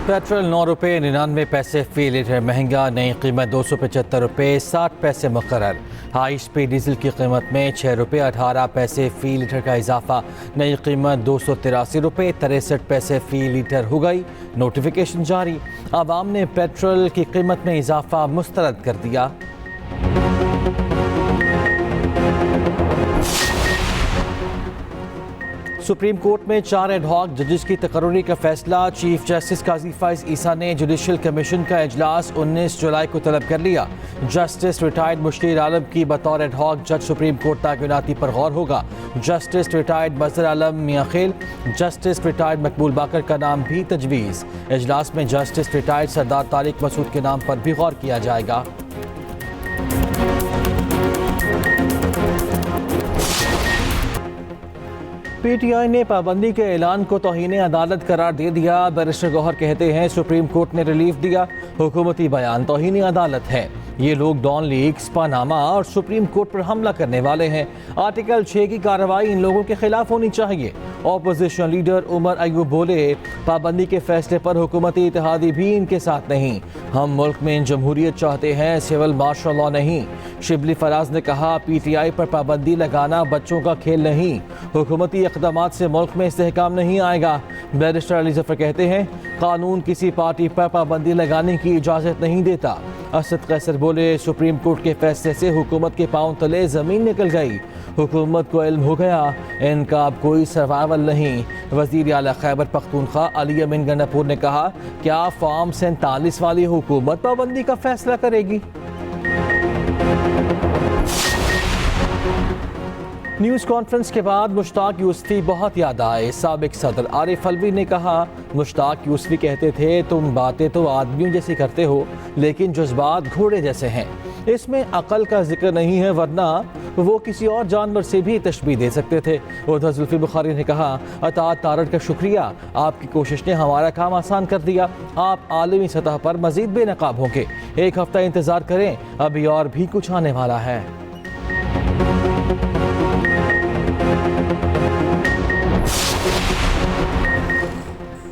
Petrol 9 रुपये 99 पैसे फी litre महंगा, नई कीमत 275 रुपये 60 पैसे मुकर्रर। हाई स्पीड डीजल की कीमत में 6 रुपये 18 पैसे फी लीटर का इजाफा, नई कीमत 283 रुपये 63 पैसे फी लीटर हो गई। नोटिफिकेशन जारी, आवाम ने पेट्रोल की कीमत में इजाफा मुस्तरद कर दिया। सुप्रीम कोर्ट में 4 एडहॉक जजेस की तकर्री का फैसला। चीफ जस्टिस काजी फाइज ईसा ने जुडिशल कमीशन का इजलास 19 जुलाई को तलब कर लिया। जस्टिस रिटायर्ड मुश्किल आलम की बतौर एडहॉक जज सुप्रीम कोर्ट तैनाती पर गौर होगा। जस्टिस रिटायर्ड मजहर आलम मियां खेल, जस्टिस रिटायर्ड मकबूल बाकर का नाम भी तजवीज़। इजलास में जस्टिस रिटायर्ड सरदार तारिक मसूद के नाम पर भी गौर किया जाएगा। पीटीआई ने पाबंदी के ऐलान को तौहीन अदालत करार दे दिया। बैरिस्टर गौहर कहते हैं सुप्रीम कोर्ट ने रिलीफ दिया, हुकूमती बयान तौहीन अदालत है। ये लोग डॉन लीक्स, पानामा और सुप्रीम कोर्ट पर हमला करने वाले हैं। आर्टिकल 6 की कार्रवाई इन लोगों के खिलाफ होनी चाहिए। ऑपोजिशन लीडर उमर अयूब बोले, पाबंदी के फैसले पर हुकूमती इत्तेहादी भी इनके साथ नहीं। हम मुल्क में जमहूरियत चाहते हैं, सिविल मार्शल लॉ नहीं। शिबली फराज ने कहा, पीटीआई पर पाबंदी लगाना बच्चों का खेल नहीं। हुकूमती इक़दामात से मुल्क में इस्तेहकाम नहीं आएगा। बैरिस्टर अली जफर कहते हैं, कानून किसी पार्टी पर पाबंदी लगाने की इजाज़त नहीं देता। असद कैसर बोले, सुप्रीम कोर्ट के फैसले से हुकूमत के पांव तले ज़मीन निकल गई। हुकूमत को इल्म हो गया, इनका अब कोई सर्वाइवल नहीं। वज़ीर आला खैबर पख्तूनख्वा अली अमीन गंडापुर ने कहा, क्या फॉर्म 47 वाली हुकूमत पाबंदी का फैसला करेगी? न्यूज़ कॉन्फ्रेंस के बाद मुश्ताक यूसुफी बहुत याद आए। साबिक सदर आरिफ अलवी ने कहा, मुश्ताक यूसुफी कहते थे, तुम बातें तो आदमियों जैसी करते हो लेकिन जज्बात घोड़े जैसे हैं। इसमें अकल का जिक्र नहीं है, वरना वो किसी और जानवर से भी तशबीह दे सकते थे। उधर जुल्फी बुखारी ने कहा, अतात तारड़ का शुक्रिया, आपकी कोशिश ने हमारा काम आसान कर दिया। आप आलमी सतह पर मजीद बेनकाब होंगे। एक हफ्ता इंतज़ार करें, अभी और भी कुछ आने वाला है।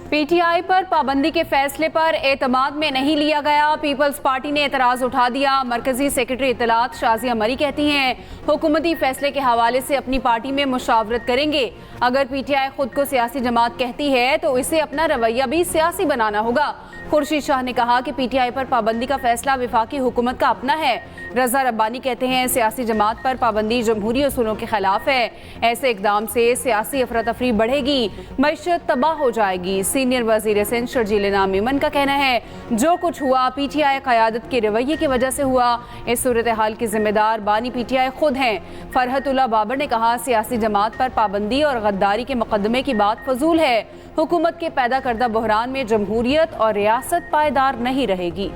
पीटीआई पर पाबंदी के फैसले पर एतमाद में नहीं लिया गया। पीपल्स पार्टी ने एतराज़ उठा दिया। मरकजी सेक्रेटरी इत्तलात शाजिया मरी कहती हैं, हुकूमती फैसले के हवाले से अपनी पार्टी में मुशावरत करेंगे। अगर पीटीआई खुद को सियासी जमात कहती है तो इसे अपना रवैया भी सियासी बनाना होगा। खुर्शीद शाह ने कहा कि पीटीआई पर पाबंदी का फैसला वफाकी हुकूमत का अपना है। रजा रब्बानी कहते हैं, सियासी जमात पर पाबंदी जमहूरी उसूलों के खिलाफ है। ऐसे इकदाम से सियासी अफरा तफरी बढ़ेगी, मईशत तबाह हो जाएगी। सीनियर वजीर सिंध शर्जील इनाम मेमन का कहना है, जो कुछ हुआ पीटीआई क़यादत के रवैये की वजह से हुआ। इस सूरत हाल की जिम्मेदार बानी पीटीआई खुद हैं। फरहतुल्लाह बाबर ने कहा, सियासी जमात पर पाबंदी और गद्दारी के मुकदमे की बात फजूल है। हुकूमत के पैदा करदा बहरान में जमहूरियत और रियासत पायदार नहीं रहेगी।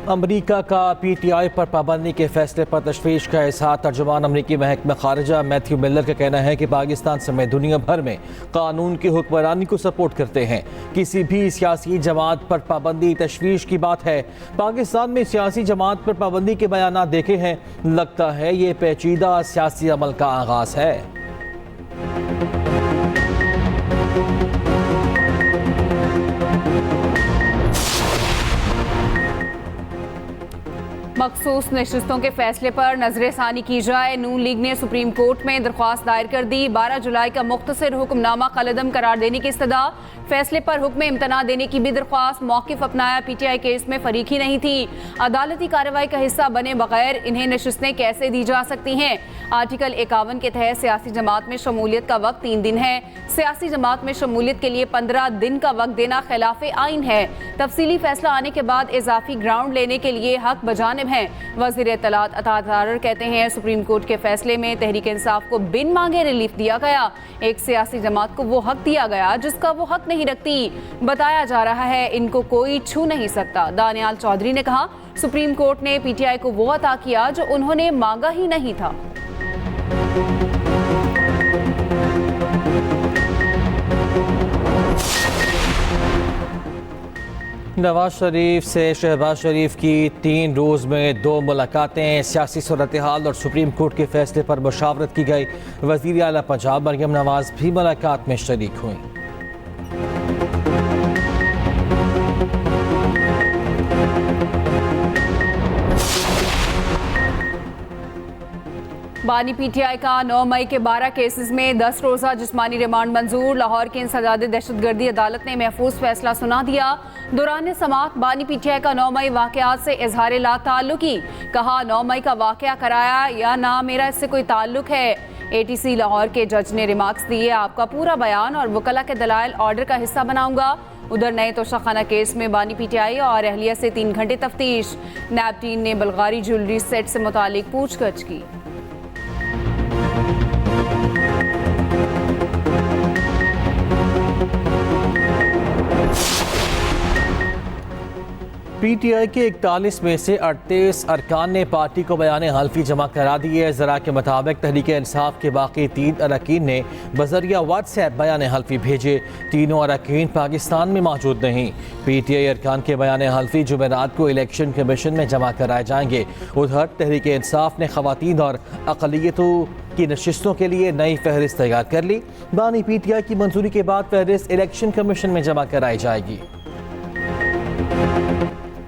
अमरीका का पीटीआई पर पाबंदी के फैसले पर तशवीश का इज़हार। तर्जुमान अमरीकी महकमा खारिजा मैथ्यू मिलर का कहना है कि पाकिस्तान समेत दुनिया भर में कानून की हुक्मरानी को सपोर्ट करते हैं। किसी भी सियासी जमात पर पाबंदी तशवीश की बात है। पाकिस्तान में सियासी जमात पर पाबंदी के बयान देखे हैं, लगता है ये पेचीदा सियासी अमल का आगाज़ है। मखसूस नशिस्तों के फैसले पर नजरसानी की जाए। नून लीग ने सुप्रीम कोर्ट में दरख्वास्त दायर कर दी। 12 जुलाई का मुख्तसर हुक्मनामा कलअदम करार देने की इस्तदा। फैसले पर हुक्म इम्तना देने की भी दरख्वास्त। मौक़िफ़ अपनाया, पीटीआई केस में फरीक ही नहीं थी। अदालती कार्रवाई का हिस्सा बने बगैर इन्हें नशिस्तें कैसे दी जा सकती हैं? आर्टिकल 51 के तहत सियासी जमात में शमूलियत का वक्त 3 दिन है। सियासी जमात में शमूलियत के लिए 15 दिन का वक्त देना खिलाफ आइन है। तफसीली फैसला आने के बाद इजाफी ग्राउंड लेने के लिए हक बजानिब हैं। वज़ीर इत्तलात अतात तारड़ कहते हैं, सुप्रीम कोर्ट के फैसले में तहरीक इंसाफ को बिन मांगे रिलीफ दिया गया। एक सियासी जमात को वो हक दिया गया जिसका वो हक नहीं रखती। बताया जा रहा है इनको कोई छू नहीं सकता। दानियाल चौधरी ने कहा, सुप्रीम कोर्ट ने पीटीआई को वो अता किया जो उन्होंने मांगा ही नहीं था। नवाज शरीफ से शहबाज शरीफ की 3 रोज़ में 2 मुलाकातें। सियासी सूरत हाल और सुप्रीम कोर्ट के फैसले पर मुशावरत की गई। वज़ीर आला पंजाब मरियम नवाज भी मुलाकात में शरीक हुई। बानी पीटीआई का 9 मई के 12 केसेस में 10 रोज़ा जिस्मानी रिमांड मंजूर। लाहौर की इंसदाद दहशतगर्दी अदालत ने महफूज फैसला सुना दिया। दौरान समाअत बानी पीटीआई का 9 मई वाक़यात से इजहार ला ताल्लुकी। कहा 9 मई का वाक़या कराया या ना, मेरा इससे कोई ताल्लुक है। एटीसी लाहौर के जज ने रिमार्क्स दिए, आपका पूरा बयान और वकला के दलाइल ऑर्डर का हिस्सा बनाऊंगा। उधर नए तोशाखाना केस में बानी पीटीआई और अहलिया से 3 घंटे तफ्तीश। नैब टीम ने बल्गारी ज्वेलरी सेट से मुतालिक पूछगछ की। पीटीआई के 41 में से 38 अरकान ने पार्टी को बयान हल्फी जमा करा दिए। ज़रा के मुताबिक तहरीक इंसाफ के बाकी 3 अरकान ने बजरिया व्हाट्सएप बयान हल्फी भेजे। तीनों अरकान पाकिस्तान में मौजूद नहीं। पीटीआई अरकान के बयान हल्फी जुमेरात को इलेक्शन कमीशन में जमा कराए जाएंगे। उधर तहरीक इंसाफ ने खवातीन और अक़लियतों की नशिस्तों के लिए नई फहरिस्त तैयार कर ली। बानी पीटीआई की मंजूरी के बाद फहरिस्त इलेक्शन कमीशन में जमा कराई जाएगी।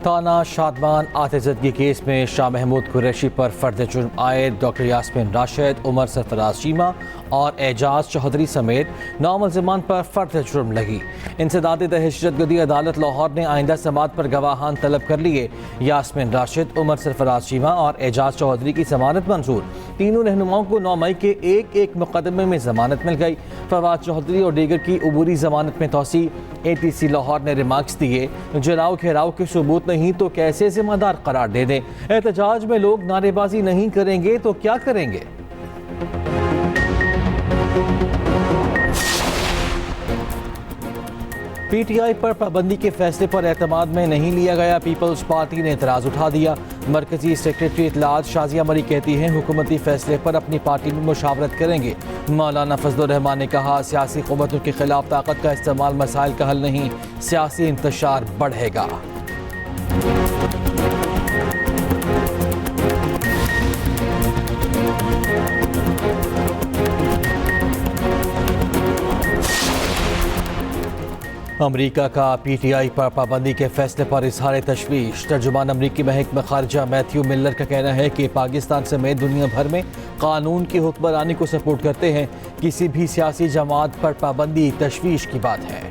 थाना शादमान आतिज़दगी केस में शाह महमूद कुरैशी पर फर्द जुर्म आयद डॉक्टर यास्मीन राशिद, उमर सरफराज चीमा और एजाज चौधरी समेत 9 मुल्ज़िमान पर फर्द जुर्म लगी। इंसदाद दहशतगर्दी अदालत लाहौर ने आइंदा समाअत पर गवाहान तलब कर लिए। यास्मीन राशिद, उमर सरफराज चीमा और एजाज चौधरी की जमानत मंजूर। तीनों रहनुमाओं को 9 मई के एक मुकदमे में जमानत मिल गई। फवाद चौधरी और दीगर की अबूरी जमानत में तोसी। एटीसी लाहौर ने रिमार्क्स दिए, जलाओ घेराव के सबूत नहीं तो कैसे जिम्मेदार करार दे दें। एहतजाज में लोग नारेबाजी नहीं करेंगे तो क्या करेंगे। पीटीआई पर पाबंदी के फैसले पर एतमाद में नहीं लिया गया। पीपल्स पार्टी ने एतराज़ उठा दिया। मरकजी सेक्रेटरी इत्तलात शाजिया मरी कहती हैं, हुकूमती फैसले पर अपनी पार्टी में मुशावरत करेंगे। मौलाना फजलुर रहमान ने कहा, सियासी क़ुव्वतों के खिलाफ ताकत का इस्तेमाल मसाइल का हल नहीं, सियासी इंतशार बढ़ेगा। अमरीका का पीटीआई पर पाबंदी के फैसले पर इजहार तशवीश। तर्जुमान अमरीकी महकमा खारजा मैथ्यू मिलर का कहना है कि पाकिस्तान समेत दुनिया भर में कानून की हुक्मरानी को सपोर्ट करते हैं। किसी भी सियासी जमात पर पाबंदी तशवीश की बात है।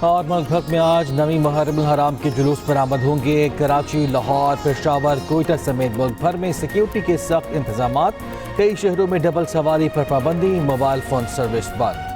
और मुल्क भर में आज नवी मुहर्रम हराम के जुलूस बरामद होंगे। कराची, लाहौर, पेशावर, कोयटा समेत मुल्क भर में सिक्योरिटी के सख्त इंतजाम। कई शहरों में डबल सवारी पर पाबंदी, मोबाइल फोन सर्विस बंद।